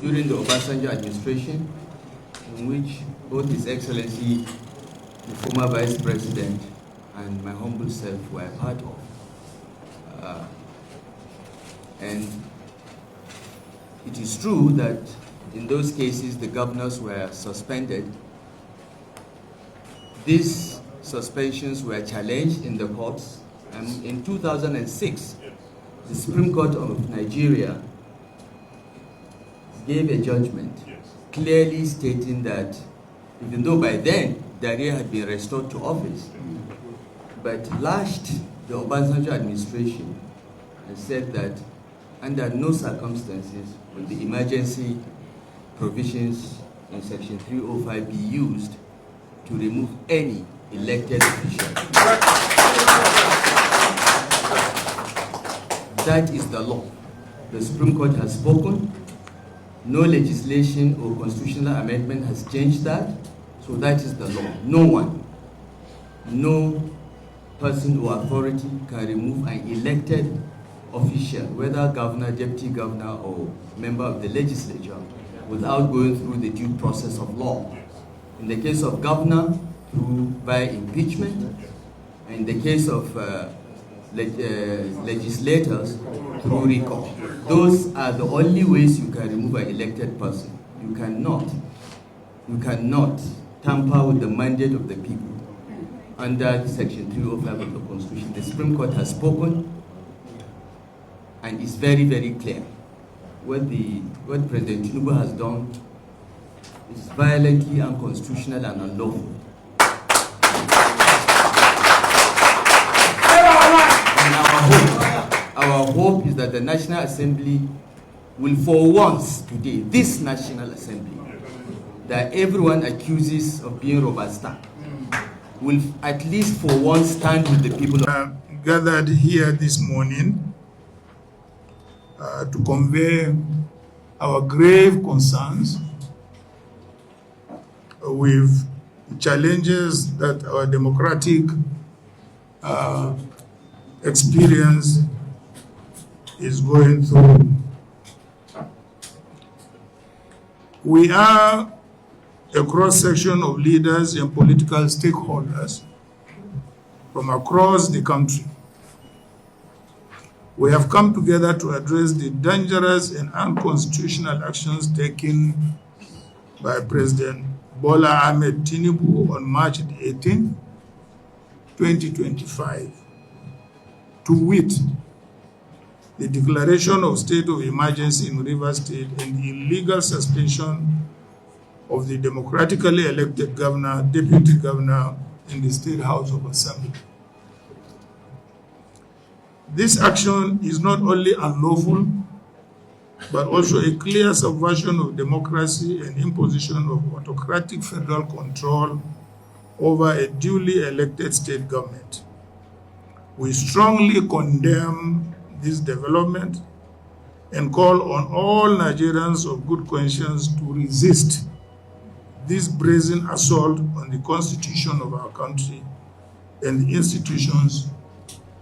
during the Obasanjo administration, in which both His Excellency, the former Vice President, and my humble self were a part of. And it is true that in those cases the governors were suspended. These suspensions were challenged in the courts, and in 2006, the Supreme Court of Nigeria gave a judgment clearly stating that even though by then Daria had been restored to office, but lashed the Obasanjo administration and said that under no circumstances will the emergency provisions in Section 305 be used to remove any elected official. That is the law. The Supreme Court has spoken. No legislation or constitutional amendment has changed that. So that is the law. No one, no person or authority can remove an elected official, whether governor, deputy governor, or member of the legislature, without going through the due process of law. In the case of governor, by impeachment, and in the case of legislators, through recall. Those are the only ways you can remove an elected person. You cannot tamper with the mandate of the people under Section 305 of the Constitution. The Supreme Court has spoken, and it's very, very clear. What President Tinubu has done is violently unconstitutional and unlawful. And our hope is that the National Assembly will, for once today, this National Assembly, that everyone accuses of being Robusta, will at least for once stand with the people. Gathered here this morning to convey our grave concerns with challenges that our democratic experience is going through. We are a cross-section of leaders and political stakeholders from across the country. We have come together to address the dangerous and unconstitutional actions taken by President Bola Ahmed Tinubu on March 18, 2025, to wit, the declaration of state of emergency in Rivers State and the illegal suspension of the democratically elected governor, deputy governor in the State House of Assembly. This action is not only unlawful, but also a clear subversion of democracy and imposition of autocratic federal control over a duly elected state government. We strongly condemn this development and call on all Nigerians of good conscience to resist this brazen assault on the constitution of our country and the institutions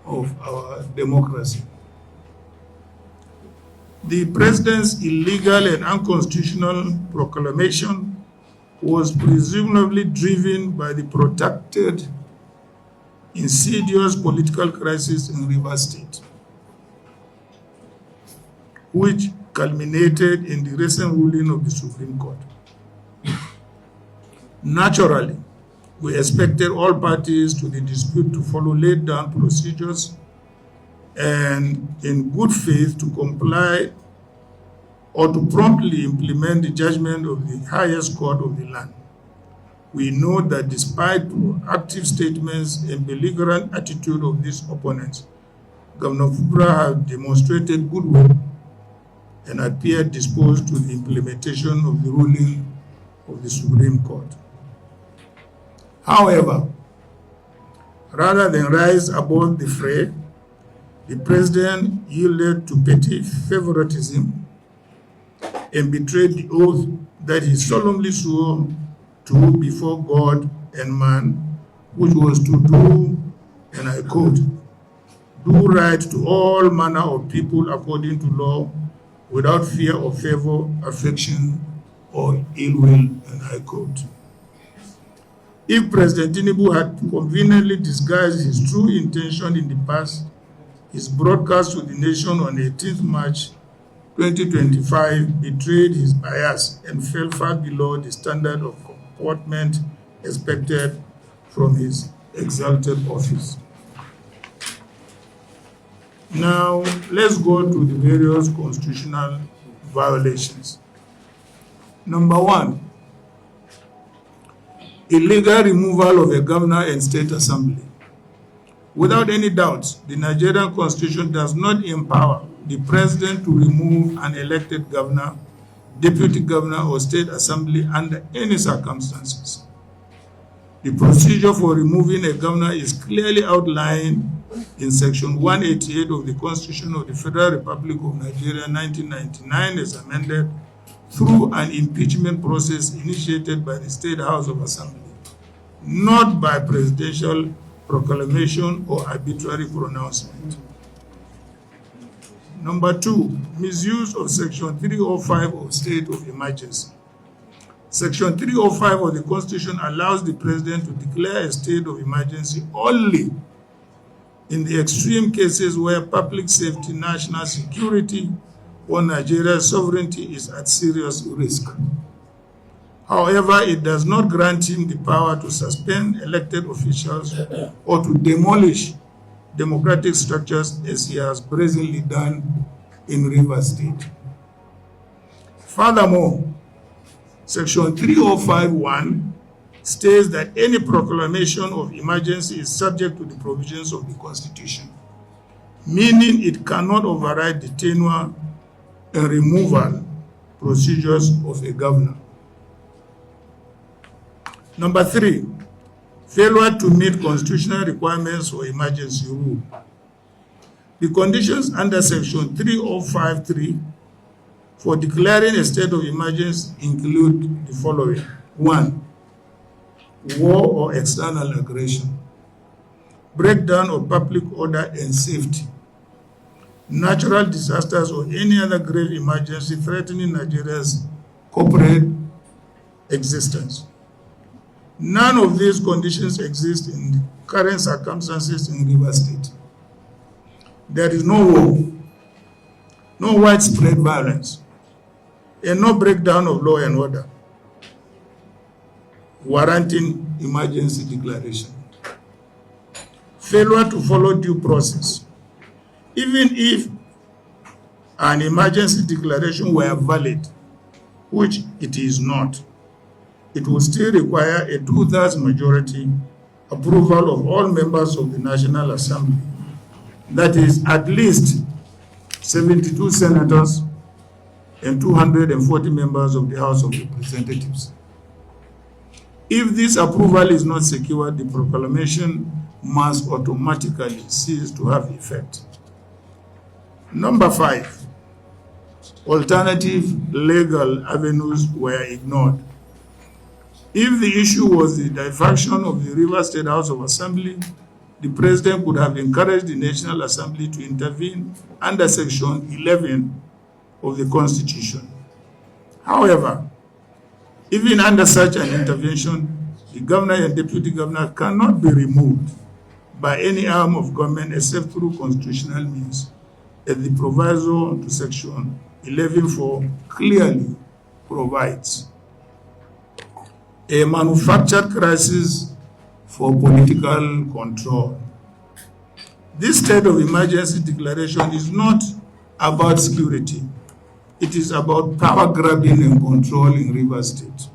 of our democracy. The president's illegal and unconstitutional proclamation was presumably driven by the protracted, insidious political crisis in Rivers State, which culminated in the recent ruling of the Supreme Court. Naturally, we expected all parties to the dispute to follow laid down procedures and in good faith to comply or to promptly implement the judgment of the highest court of the land. We know that despite proactive statements and belligerent attitude of these opponents, Governor Fubra has demonstrated goodwill and appeared disposed to the implementation of the ruling of the Supreme Court. However, rather than rise above the fray, the president yielded to petty favoritism and betrayed the oath that he solemnly swore to before God and man, which was to do, and I quote, do right to all manner of people according to law, without fear of favor, affection, or ill will, and I quote. If President Tinubu had conveniently disguised his true intention in the past, his broadcast to the nation on 18th March 2025 betrayed his bias and fell far below the standard of comportment expected from his exalted office. Now, let's go to the various constitutional violations. Number 1, illegal removal of a governor and state assembly. Without any doubt, the Nigerian Constitution does not empower the president to remove an elected governor, deputy governor, or state assembly under any circumstances. The procedure for removing a governor is clearly outlined in Section 188 of the Constitution of the Federal Republic of Nigeria 1999 as amended through an impeachment process initiated by the State House of Assembly, not by presidential proclamation or arbitrary pronouncement. Number 2, misuse of Section 305 of State of Emergency. Section 305 of the Constitution allows the President to declare a state of emergency only in the extreme cases where public safety, national security, or Nigeria's sovereignty is at serious risk. However, it does not grant him the power to suspend elected officials or to demolish democratic structures as he has brazenly done in Rivers State. Furthermore, Section 305(1) states that any proclamation of emergency is subject to the provisions of the Constitution, meaning it cannot override the tenure and removal procedures of a governor. Number 3, failure to meet constitutional requirements for emergency rule. The conditions under Section 305(3) for declaring a state of emergency include the following. 1, war or external aggression, breakdown of public order and safety, natural disasters or any other grave emergency threatening Nigeria's corporate existence. None of these conditions exist in the current circumstances in Rivers State. There is no war, no widespread violence, and no breakdown of law and order warranting emergency declaration. Failure to follow due process. Even if an emergency declaration were valid, which it is not, it will still require a 2/3 majority approval of all members of the National Assembly. That is at least 72 senators and 240 members of the House of Representatives. If this approval is not secured, the proclamation must automatically cease to have effect. Number 5, alternative legal avenues were ignored. If the issue was the diversion of the Rivers State House of Assembly, the President could have encouraged the National Assembly to intervene under Section 11 of the Constitution. However, even under such an intervention, the governor and deputy governor cannot be removed by any arm of government except through constitutional means, as the proviso to Section 11(4) clearly provides. A manufactured crisis for political control. This state of emergency declaration is not about security. It is about power grabbing and control in Rivers State.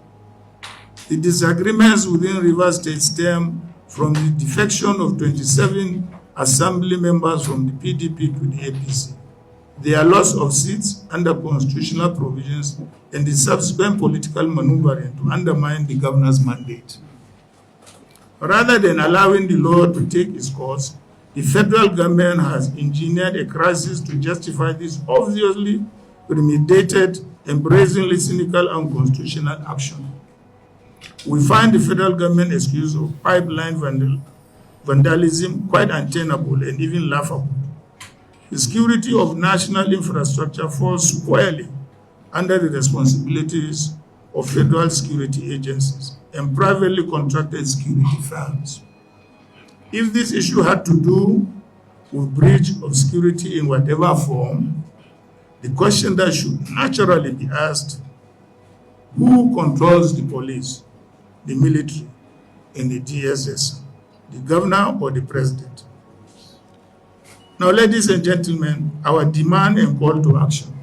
The disagreements within Rivers State stem from the defection of 27 assembly members from the PDP to the APC, their loss of seats under constitutional provisions, and the subsequent political maneuvering to undermine the governor's mandate. Rather than allowing the law to take its course, the federal government has engineered a crisis to justify this obviously premeditated and brazenly cynical and unconstitutional action. We find the federal government excuse of pipeline vandalism quite untenable and even laughable. The security of national infrastructure falls squarely under the responsibilities of federal security agencies and privately contracted security firms. If this issue had to do with breach of security in whatever form, the question that should naturally be asked: who controls the police, the military, and the DSS, the governor or the president? Now, ladies and gentlemen, our demand and call to action.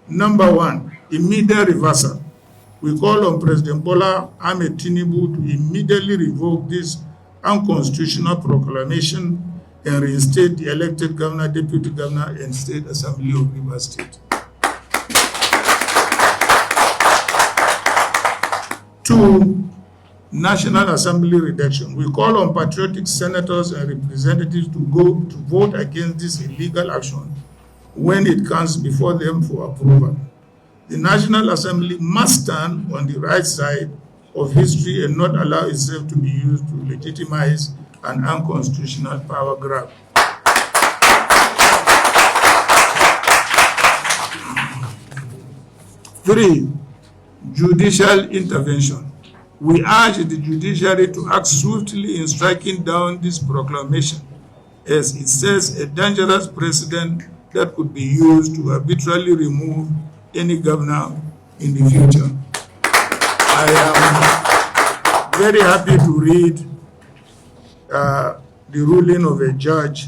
Number one, immediate reversal. We call on President Bola Ahmed Tinubu to immediately revoke this unconstitutional proclamation and reinstate the elected governor, deputy governor, and state assembly of Rivers State. 2, National Assembly reduction. We call on patriotic senators and representatives to vote against this illegal action when it comes before them for approval. The National Assembly must stand on the right side of history and not allow itself to be used to legitimize an unconstitutional power grab. 3, judicial intervention. We urge the judiciary to act swiftly in striking down this proclamation, as it sets a dangerous precedent that could be used to arbitrarily remove any governor in the future. I am very happy to read the ruling of a judge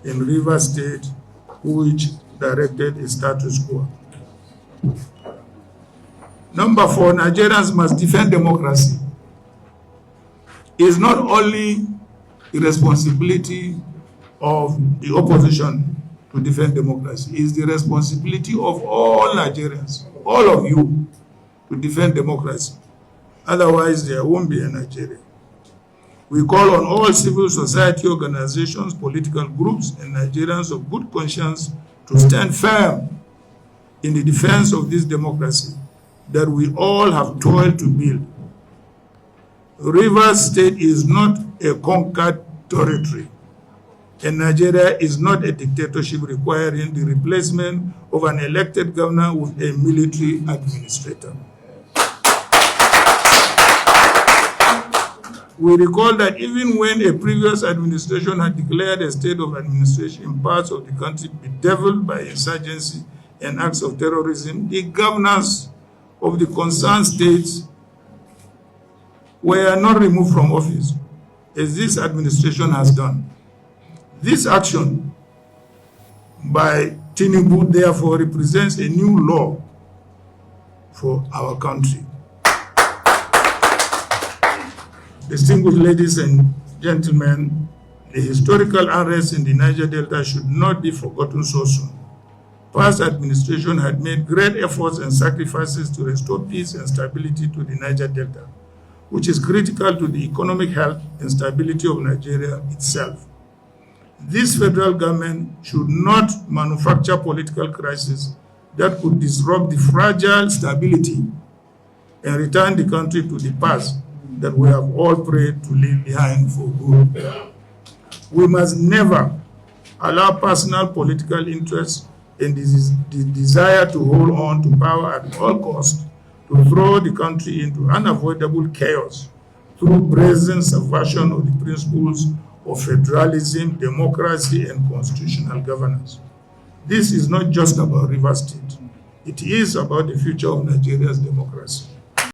in Rivers State which directed a status quo. Number 4, Nigerians must defend democracy. It is not only the responsibility of the opposition to defend democracy. It is the responsibility of all Nigerians, all of you, to defend democracy. Otherwise, there won't be a Nigeria. We call on all civil society organizations, political groups, and Nigerians of good conscience to stand firm in the defense of this democracy that we all have toiled to build. Rivers State is not a conquered territory, and Nigeria is not a dictatorship requiring the replacement of an elected governor with a military administrator. We recall that even when a previous administration had declared a state of administration in parts of the country bedeviled by insurgency and acts of terrorism, the governors of the concerned states were not removed from office, as this administration has done. This action by Tinubu, therefore, represents a new law for our country. Distinguished ladies and gentlemen, the historical unrest in the Niger Delta should not be forgotten so soon. Past administration had made great efforts and sacrifices to restore peace and stability to the Niger Delta, which is critical to the economic health and stability of Nigeria itself. This federal government should not manufacture political crisis that could disrupt the fragile stability and return the country to the past that we have all prayed to leave behind for good. We must never allow personal political interests and the desire to hold on to power at all costs to throw the country into unavoidable chaos through brazen subversion of the principles of federalism, democracy, and constitutional governance. This is not just about Rivers State. It is about the future of Nigeria's democracy.